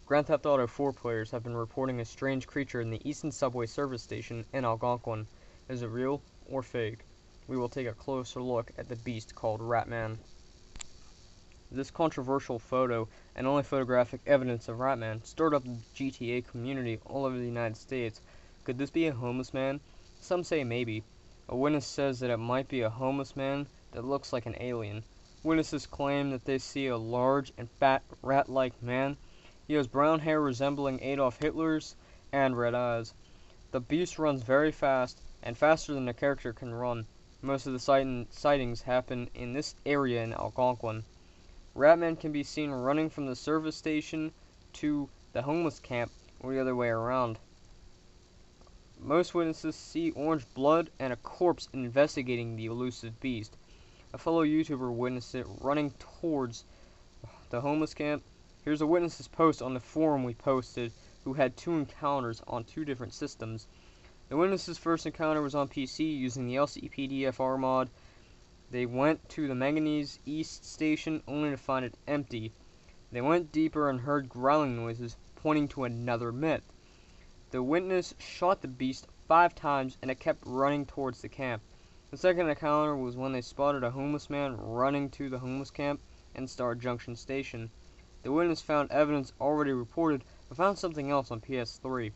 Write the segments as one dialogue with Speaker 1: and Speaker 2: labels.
Speaker 1: Grand Theft Auto 4 players have been reporting a strange creature in the Easton subway service station in Algonquin. Is it real or fake? We will take a closer look at the beast called Ratman. This controversial photo and only photographic evidence of Ratman stirred up the GTA community all over the United States. Could this be a homeless man? Some say maybe. A witness says that it might be a homeless man that looks like an alien. Witnesses claim that they see a large and fat rat-like man. He has brown hair resembling Adolf Hitler's and red eyes. The beast runs very fast, and faster than the character can run. Most of the sightings happen in this area in Algonquin. Ratman can be seen running from the service station to the homeless camp, or the other way around. Most witnesses see orange blood and a corpse investigating the elusive beast. A fellow YouTuber witnessed it running towards the homeless camp. Here's a witness's post on the forum we posted, who had two encounters on two different systems. The witness's first encounter was on PC using the LCPDFR mod. They went to the Manganese East station only to find it empty. They went deeper and heard growling noises, pointing to another myth. The witness shot the beast 5 times and it kept running towards the camp. The second encounter was when they spotted a homeless man running to the homeless camp and Star Junction station. The witness found evidence already reported, but found something else on PS3.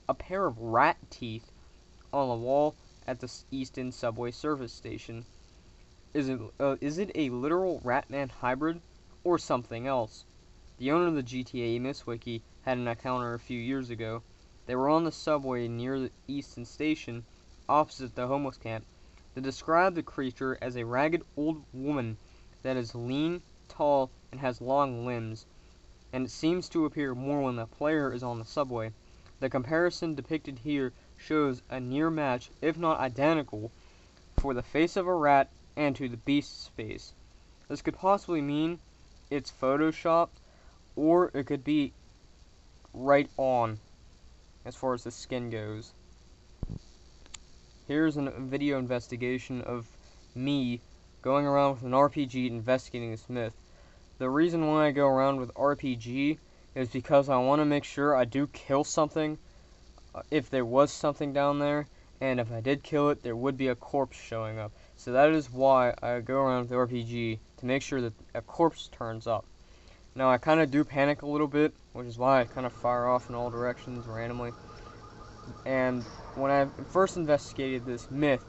Speaker 1: A pair of rat teeth on the wall at the Easton subway service station. Is it a literal Ratman hybrid, or something else? The owner of the GTA MissWiki had an encounter a few years ago. They were on the subway near the Easton station, opposite the homeless camp. They described the creature as a ragged old woman that is lean, tall, and has long limbs, and it seems to appear more when the player is on the subway. The comparison depicted here shows a near match, if not identical, for the face of a rat and to the beast's face. This could possibly mean it's photoshopped, or it could be right on as far as the skin goes. Here's a video investigation of me going around with an RPG investigating this myth. The reason why I go around with RPG is because I want to make sure I do kill something, if there was something down there, and if I did kill it, there would be a corpse showing up. So that is why I go around with the RPG, to make sure that a corpse turns up. Now I kind of do panic a little bit, which is why I kind of fire off in all directions randomly. And when I first investigated this myth,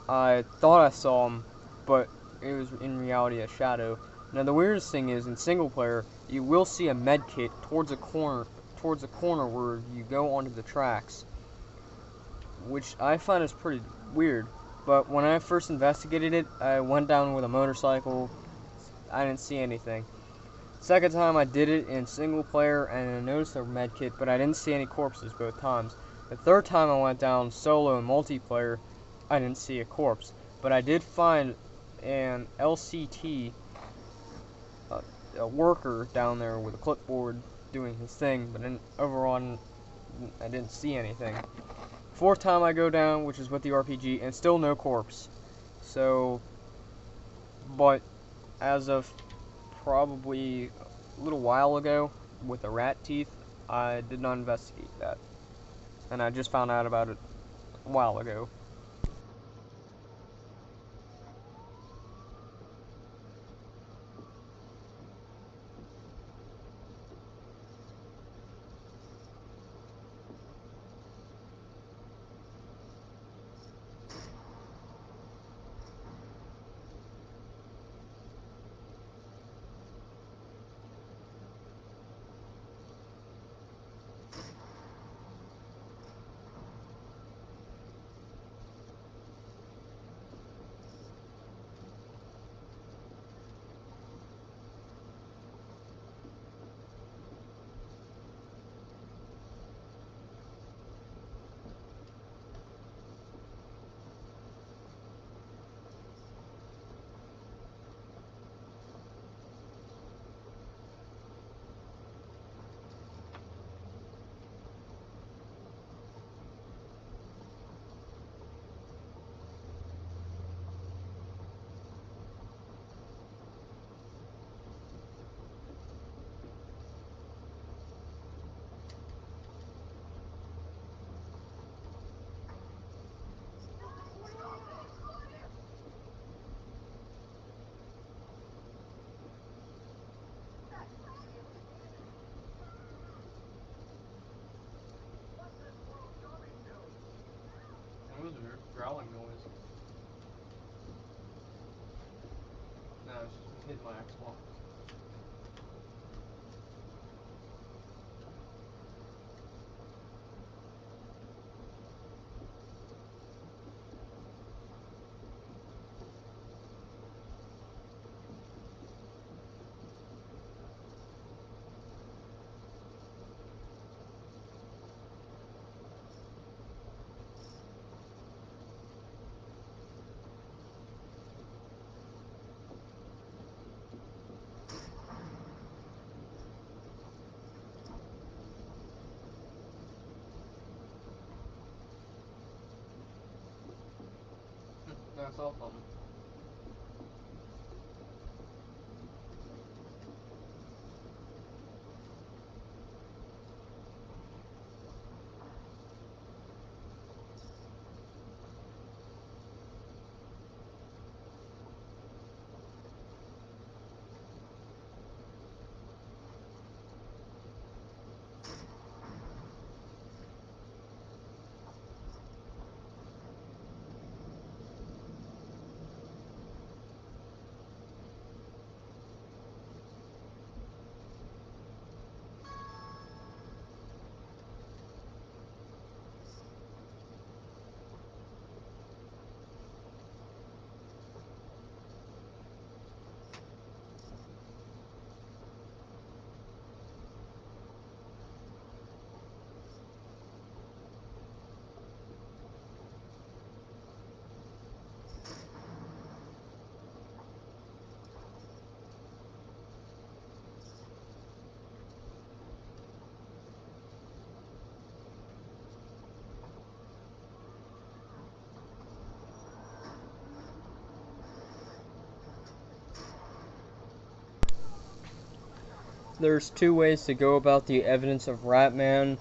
Speaker 1: I thought I saw him, but it was in reality a shadow. Now the weirdest thing is, in single player, you will see a med kit towards a corner where you go onto the tracks, which I find is pretty weird. But when I first investigated it, I went down with a motorcycle. I didn't see anything. Second time I did it in single player and I noticed a med kit, but I didn't see any corpses both times. The third time I went down solo and multiplayer, I didn't see a corpse, but I did find an LCT, a worker down there with a clipboard doing his thing, but overall I didn't see anything. Fourth time I go down, which is with the RPG, and still no corpse. So, but as of probably a little while ago, with the rat teeth, I did not investigate that. And I just found out about it a while ago. hit my Xbox. That's all fun. There's two ways to go about the evidence of Ratman.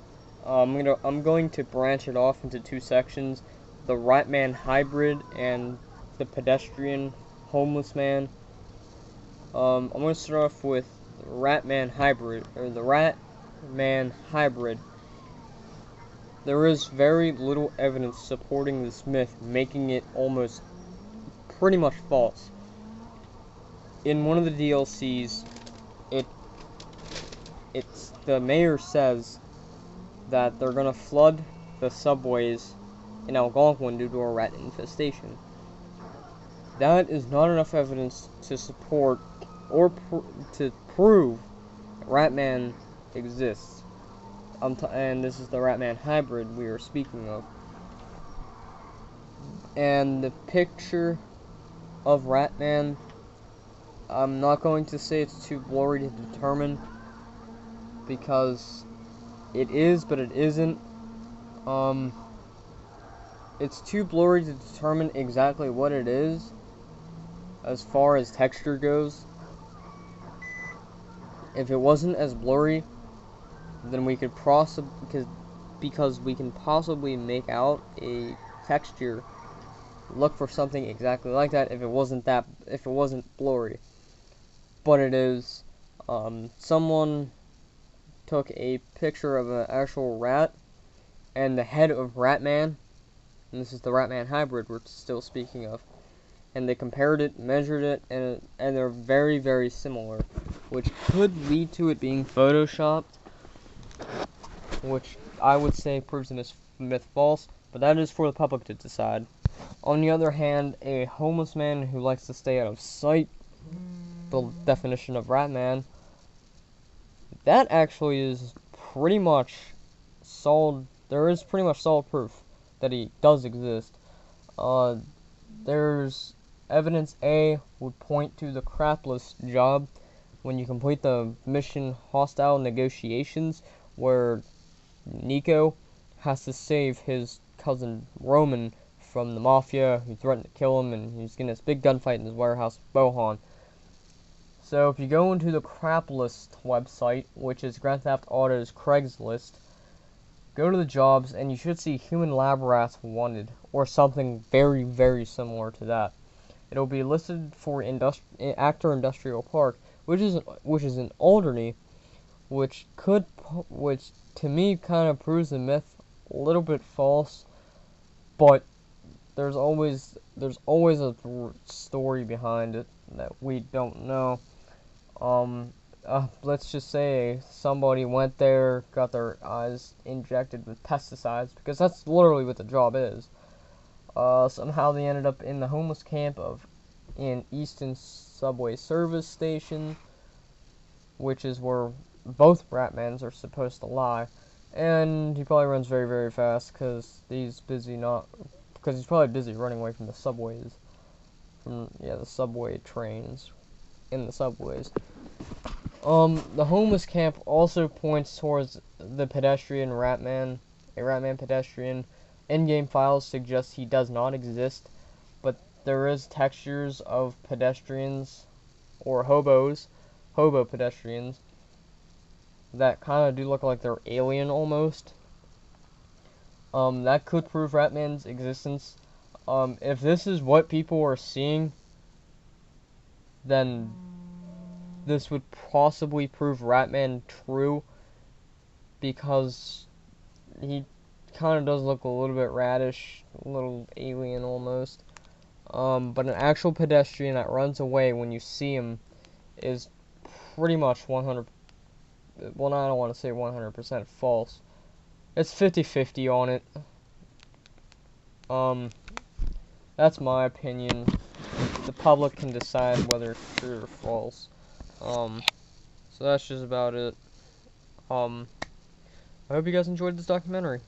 Speaker 1: I'm going to branch it off into two sections: the Ratman hybrid and the pedestrian homeless man. I'm going to start off with the Ratman hybrid, or the Ratman hybrid. There is very little evidence supporting this myth, making it almost pretty much false. In one of the DLCs, the mayor says that they're gonna flood the subways in Algonquin due to a rat infestation. That is not enough evidence to support or to prove Ratman exists. And this is the Ratman hybrid we are speaking of. And the picture of Ratman, I'm not going to say it's too blurry to determine, because it is, but it isn't. It's too blurry to determine exactly what it is as far as texture goes. If it wasn't as blurry, then we could because we can possibly make out a texture, look for something exactly like that if it wasn't blurry. But it is. Someone took a picture of an actual rat and the head of Ratman, and this is the Ratman hybrid we're still speaking of, and they compared it, measured it, and they're very, very similar, which could lead to it being photoshopped, which I would say proves the myth false, but that is for the public to decide. On the other hand, a homeless man who likes to stay out of sight, the definition of Ratman, that actually is pretty much solid. There is pretty much solid proof that he does exist. There's evidence A would point to the crapless job when you complete the mission Hostile Negotiations, where Nico has to save his cousin Roman from the mafia who threatened to kill him, and he's getting this big gunfight in his warehouse with Bohan. So if you go into the Craplist website, which is Grand Theft Auto's Craigslist, go to the jobs, and you should see human lab rats wanted, or something very, very similar to that. It'll be listed for Actor Industrial Park, which is in Alderney, which to me kind of proves the myth a little bit false, but there's always a story behind it. that we don't know. Let's just say somebody went there, got their eyes injected with pesticides, because that's literally what the job is. Somehow they ended up in the homeless camp in Easton subway service station, which is where both Ratmans are supposed to lie. And he probably runs very, very fast because he's probably busy running away from the subways, the subway trains in the subways. The homeless camp also points towards the pedestrian Ratman, a Ratman pedestrian. In-game files suggest he does not exist, but there is textures of pedestrians or hobo pedestrians that kind of do look like they're alien almost. That could prove Ratman's existence. If this is what people are seeing, then this would possibly prove Ratman true, because he kind of does look a little bit radish, a little alien almost. But an actual pedestrian that runs away when you see him is pretty much 100. Well, I don't want to say 100% false. It's 50-50 on it. That's my opinion. The public can decide whether it's true or false. So that's just about it. I hope you guys enjoyed this documentary.